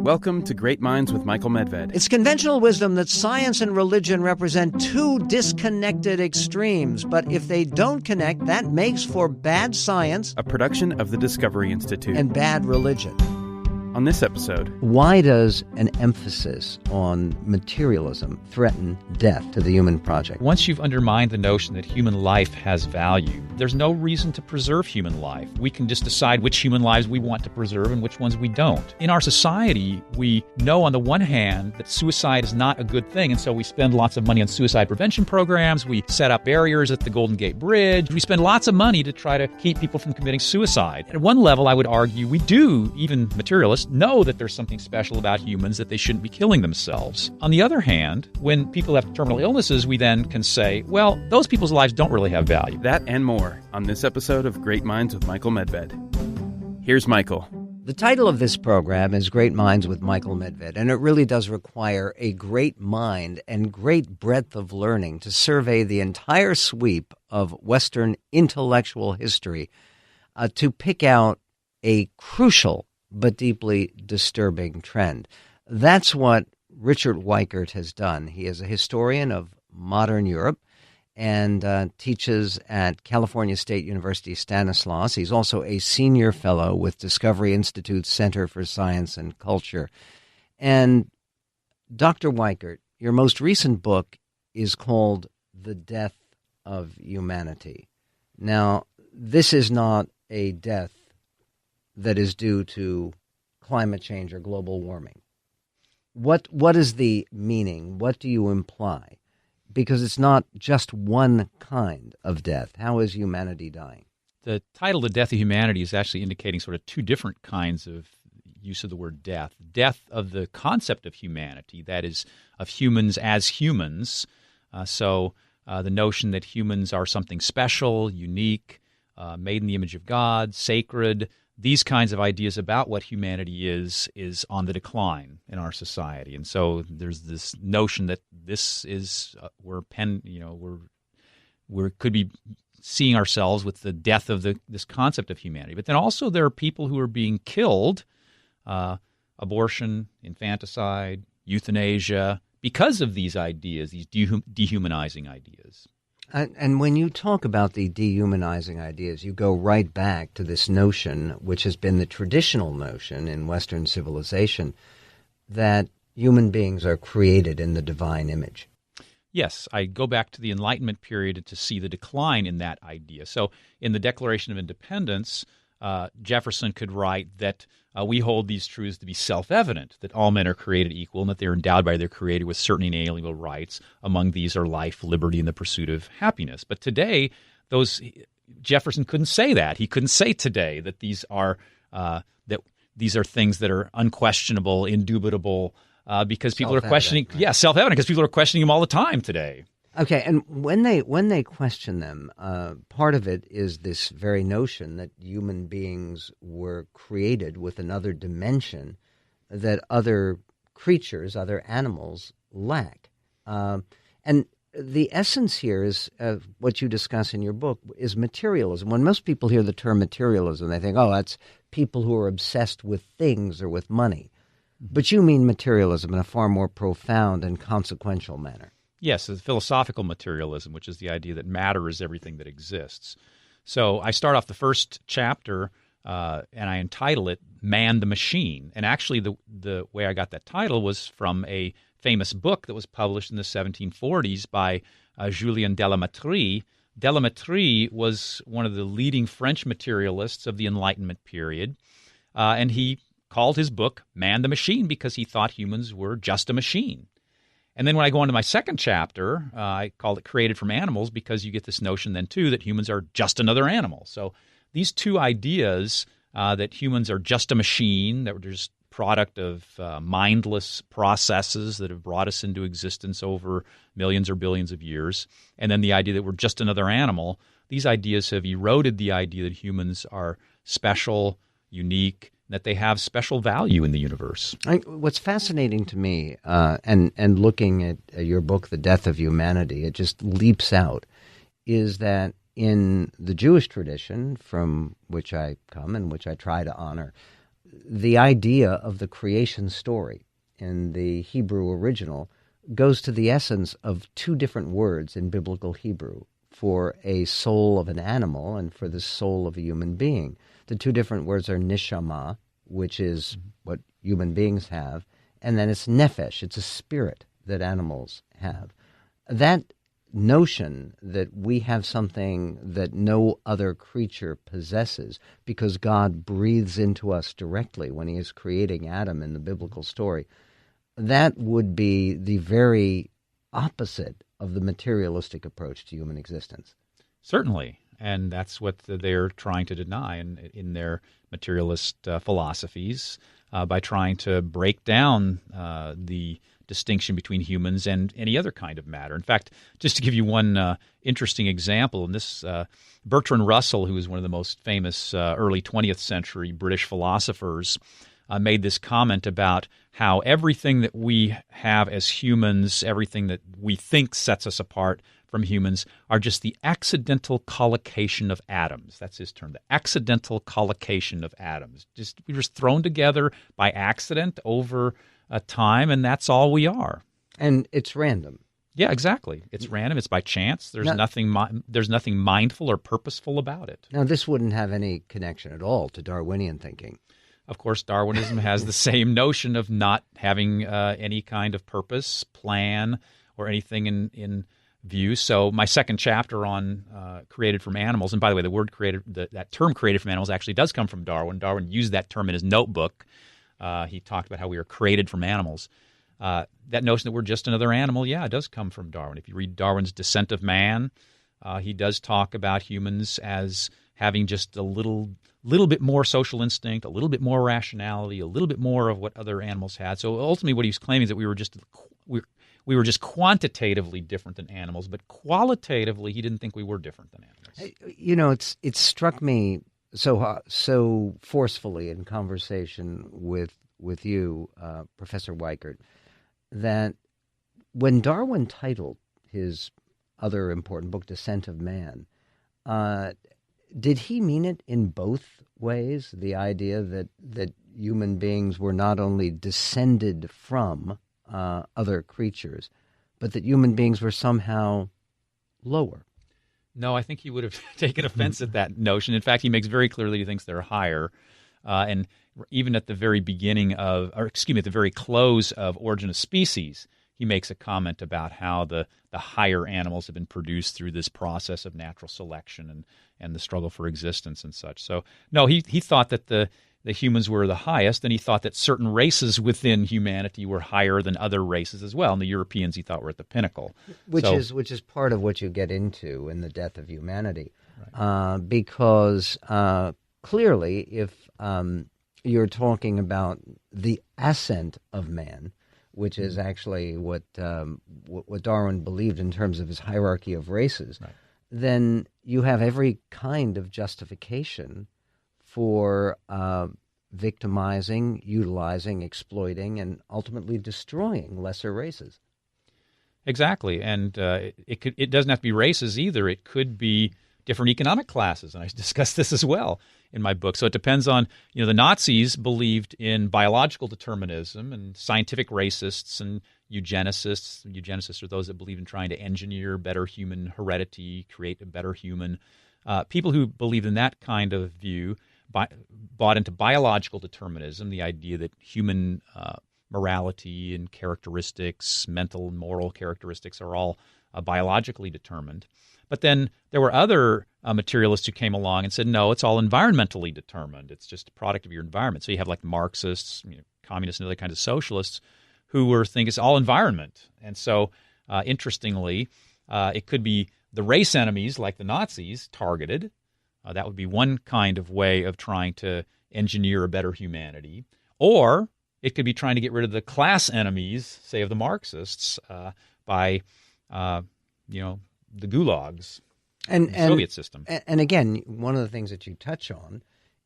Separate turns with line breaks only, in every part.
Welcome to Great Minds with Michael Medved.
It's conventional wisdom that science and religion represent two disconnected extremes, but if they don't connect, that makes for bad science,
A production of the Discovery Institute.
and bad religion.
On this episode,
Why does an emphasis on materialism threaten death to the human project?
Once you've undermined the notion that human life has value, there's no reason to preserve human life. We can just decide which human lives we want to preserve and which ones we don't. In our society, we know on the one hand that suicide is not a good thing, and so we spend lots of money on suicide prevention programs. We set up barriers at the Golden Gate Bridge. We spend lots of money to try to keep people from committing suicide. At one level, I would argue we do, even materialists, know that there's something special about humans, that they shouldn't be killing themselves. On the other hand, when people have terminal illnesses, we then can say, well, those people's lives don't really have value.
that and more on this episode of Great Minds with Michael Medved. Here's Michael.
The title of this program is Great Minds with Michael Medved, and it really does require a great mind and great breadth of learning to survey the entire sweep of Western intellectual history to pick out a crucial but deeply disturbing trend. That's what Richard Weik has done. He is a historian of modern Europe and teaches at California State University Stanislaus. He's also a senior fellow with Discovery Institute's Center for Science and Culture. And Dr. Weik, your most recent book is called The Death of Humanity. Now, this is not a death that is due to climate change or global warming. What is the meaning? What do you imply? Because it's not just one kind of death. How is humanity dying?
The title, The Death of Humanity, is actually indicating sort of two different kinds of use of the word death. Death of the concept of humanity, that is, of humans as humans. So the notion that humans are something special, unique, made in the image of God, sacred. These kinds of ideas about what humanity is on the decline in our society, and so there's this notion that this is we could be seeing ourselves with the death of this concept of humanity. But then also there are people who are being killed, abortion, infanticide, euthanasia, because of these ideas, these dehumanizing ideas.
And when you talk about the dehumanizing ideas, you go right back to this notion, which has been the traditional notion in Western civilization, that human beings are created in the divine image.
Yes, I go back to the Enlightenment period to see the decline in that idea. So in the Declaration of Independence, Jefferson could write that we hold these truths to be self-evident, that all men are created equal and that they're endowed by their Creator with certain inalienable rights. Among things are life, liberty, and the pursuit of happiness. But today, Jefferson couldn't say that. He couldn't say today that these are things that are unquestionable, indubitable, because people are questioning. Right? Yeah, self-evident, because people are questioning them all the time today.
Okay, and when they question them, part of it is this very notion that human beings were created with another dimension that other creatures, other animals lack. And the essence here is what you discuss in your book is materialism. When most people hear the term materialism, they think, oh, that's people who are obsessed with things or with money. But you mean materialism in a far more profound and consequential manner.
Yes, it's philosophical materialism, which is the idea that matter is everything that exists. So I start off the first chapter and I entitle it Man the Machine. And actually the way I got that title was from a famous book that was published in the 1740s by Julien Delamettrie. Delamettrie was one of the leading French materialists of the Enlightenment period, and he called his book Man the Machine because he thought humans were just a machine. And then when I go on to my second chapter, I called it Created from Animals because you get this notion then, too, that humans are just another animal. So these two ideas that humans are just a machine, that we're just product of mindless processes that have brought us into existence over millions or billions of years, and then the idea that we're just another animal, these ideas have eroded the idea that humans are special, unique, that they have special value in the universe.
What's fascinating to me, and looking at your book, The Death of Humanity, it just leaps out, is that in the Jewish tradition from which I come and which I try to honor, the idea of the creation story in the Hebrew original goes to the essence of two different words in biblical Hebrew for a soul of an animal and for the soul of a human being. The two different words are neshama, which is what human beings have, and then it's nephesh, it's a spirit that animals have. That notion that we have something that no other creature possesses because God breathes into us directly when he is creating Adam in the biblical story, that would be the very opposite of the materialistic approach to human existence.
Certainly, and that's what they're trying to deny in their materialist philosophies by trying to break down the distinction between humans and any other kind of matter. In fact, just to give you one interesting example, in this Bertrand Russell, who is one of the most famous early 20th century British philosophers, made this comment about how everything that we have as humans, everything that we think sets us apart from humans, are just the accidental collocation of atoms. That's his term, the accidental collocation of atoms. We're just thrown together by accident over a time, and that's all we are.
And it's random.
Yeah, exactly. It's random. It's by chance. There's nothing mindful or purposeful about it.
Now, this wouldn't have any connection at all to Darwinian thinking.
Of course, Darwinism has the same notion of not having any kind of purpose, plan, or anything in view. So my second chapter on created from animals, and by the way, the word created, that term created from animals actually does come from Darwin. Darwin used that term in his notebook. He talked about how we are created from animals. That notion that we're just another animal, yeah, it does come from Darwin. If you read Darwin's Descent of Man, he does talk about humans as having just a little bit more social instinct, a little bit more rationality, a little bit more of what other animals had. So ultimately what he was claiming is that we were just quantitatively different than animals, but qualitatively he didn't think we were different than animals.
You know, it struck me so forcefully in conversation with you, Professor Weikert, that when Darwin titled his other important book, Descent of Man, did he mean it in both ways? The idea that human beings were not only descended from other creatures, but that human beings were somehow lower?
No, I think he would have taken offense at that notion. In fact, he makes very clear that he thinks they're higher. And even at the very at the very close of Origin of Species, he makes a comment about how the higher animals have been produced through this process of natural selection and the struggle for existence and such. So, no, he thought that the humans were the highest, and he thought that certain races within humanity were higher than other races as well. And the Europeans, he thought, were at the pinnacle.
Which is part of what you get into in The Death of Humanity. Right. Because clearly, if you're talking about the ascent of man, which is actually what Darwin believed in terms of his hierarchy of races, right, then you have every kind of justification for victimizing, utilizing, exploiting, and ultimately destroying lesser races.
Exactly, and it doesn't have to be races either. It could be different economic classes, and I discuss this as well in my book. So it depends on, the Nazis believed in biological determinism, and scientific racists and eugenicists. Eugenicists are those that believe in trying to engineer better human heredity, create a better human. People who believe in that kind of view bought into biological determinism, the idea that human morality and characteristics, mental and moral characteristics, are all biologically determined. But then there were other materialists who came along and said, no, it's all environmentally determined. It's just a product of your environment. So you have like Marxists, communists, and other kinds of socialists who think it's all environment. And so, interestingly, it could be the race enemies like the Nazis targeted. That would be one kind of way of trying to engineer a better humanity. Or it could be trying to get rid of the class enemies, say, of the Marxists by, the gulags and the Soviet system.
And again, one of the things that you touch on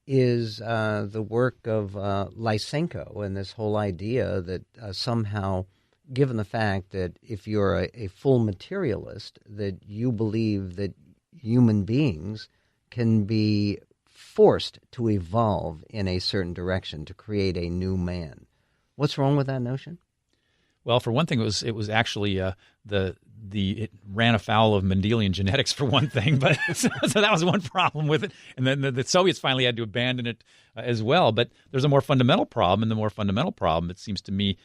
is the work of Lysenko and this whole idea that somehow, given the fact that if you're a full materialist, that you believe that human beings can be forced to evolve in a certain direction to create a new man. What's wrong with that notion?
Well, for one thing, it was actually it ran afoul of Mendelian genetics for one thing, but so that was one problem with it. And then the Soviets finally had to abandon it as well. But there's a more fundamental problem, and the more fundamental problem, it seems to me,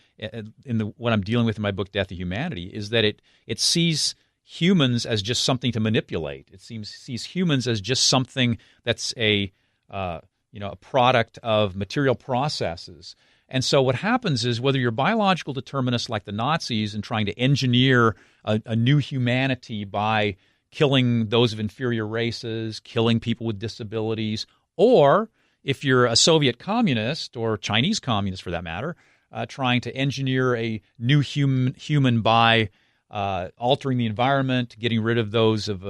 what I'm dealing with in my book, Death of Humanity, is that it sees humans as just something to manipulate. It sees humans as just something that's a product of material processes. And so what happens is, whether you're biological determinists like the Nazis and trying to engineer a new humanity by killing those of inferior races, killing people with disabilities, or if you're a Soviet communist or Chinese communist for that matter, trying to engineer a new human by altering the environment, getting rid of those of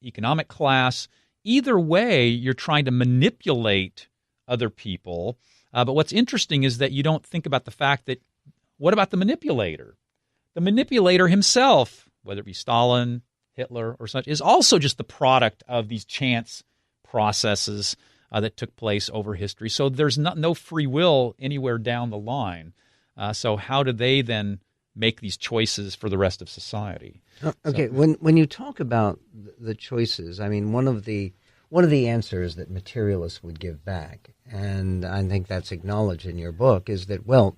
economic class, either way, you're trying to manipulate other people. But what's interesting is that you don't think about the fact that, what about the manipulator? The manipulator himself, whether it be Stalin, Hitler, or such, is also just the product of these chance processes that took place over history. So there's no free will anywhere down the line. So how do they then make these choices for the rest of society?
Okay, so, when you talk about the choices, I mean, one of the answers that materialists would give back, and I think that's acknowledged in your book, is that, well,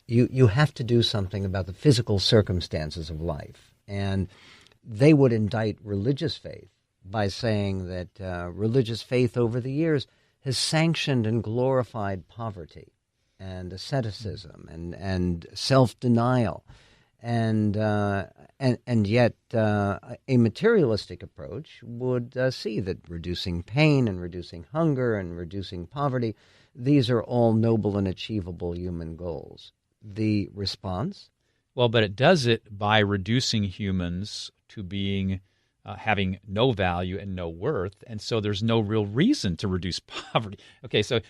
you have to do something about the physical circumstances of life. And they would indict religious faith by saying that religious faith over the years has sanctioned and glorified poverty and asceticism and self-denial. And yet a materialistic approach would see that reducing pain and reducing hunger and reducing poverty, these are all noble and achievable human goals. The response?
Well, but it does it by reducing humans to being having no value and no worth, and so there's no real reason to reduce poverty. Okay, so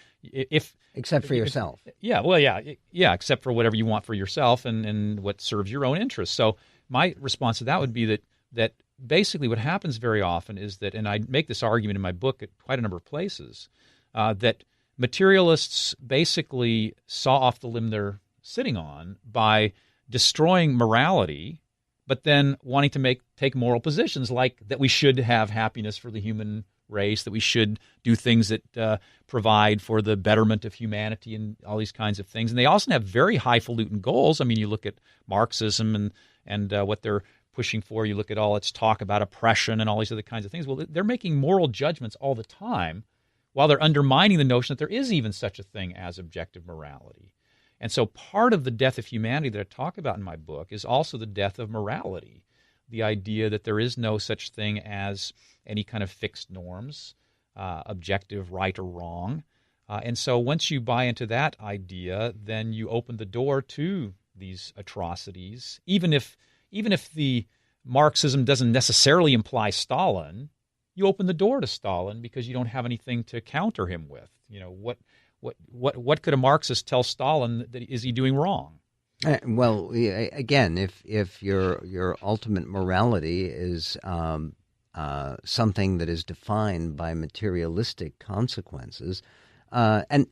except for yourself.
Yeah, except for whatever you want for yourself and what serves your own interests. So my response to that would be that basically what happens very often is that, and I make this argument in my book at quite a number of places, that materialists basically saw off the limb they're sitting on by destroying morality, but then wanting to take moral positions like that we should have happiness for the human race, that we should do things that provide for the betterment of humanity and all these kinds of things. And they also have very highfalutin goals. I mean, you look at Marxism and what they're pushing for. You look at all its talk about oppression and all these other kinds of things. Well, they're making moral judgments all the time while they're undermining the notion that there is even such a thing as objective morality. And so part of the death of humanity that I talk about in my book is also the death of morality, the idea that there is no such thing as any kind of fixed norms, objective right or wrong. And so once you buy into that idea, then you open the door to these atrocities. Even if the Marxism doesn't necessarily imply Stalin, you open the door to Stalin because you don't have anything to counter him with. You know, what could a Marxist tell Stalin that is he doing wrong?
Well, again, if your ultimate morality is something that is defined by materialistic consequences, and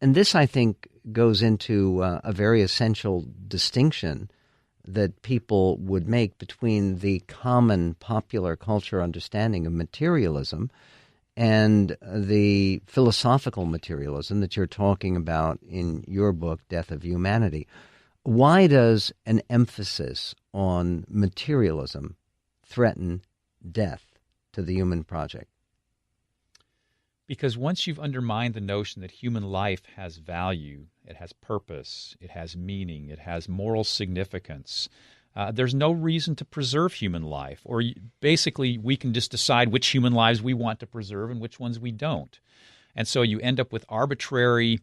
this, I think, goes into a very essential distinction that people would make between the common popular culture understanding of materialism and the philosophical materialism that you're talking about in your book, Death of Humanity. Why does an emphasis on materialism threaten death to the human project?
Because once you've undermined the notion that human life has value, it has purpose, it has meaning, it has moral significance, there's no reason to preserve human life. Or basically, we can just decide which human lives we want to preserve and which ones we don't. And so you end up with arbitrary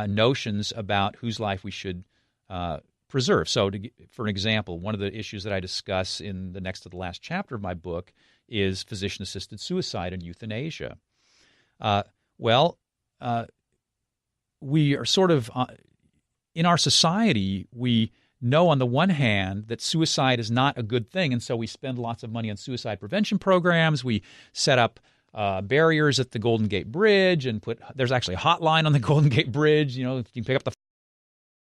notions about whose life we should preserve. So for an example, one of the issues that I discuss in the next to the last chapter of my book is physician-assisted suicide and euthanasia. We are sort of, in our society, we know on the one hand that suicide is not a good thing, and so we spend lots of money on suicide prevention programs. We set up barriers at the Golden Gate Bridge and there's actually a hotline on the Golden Gate Bridge. You can pick up the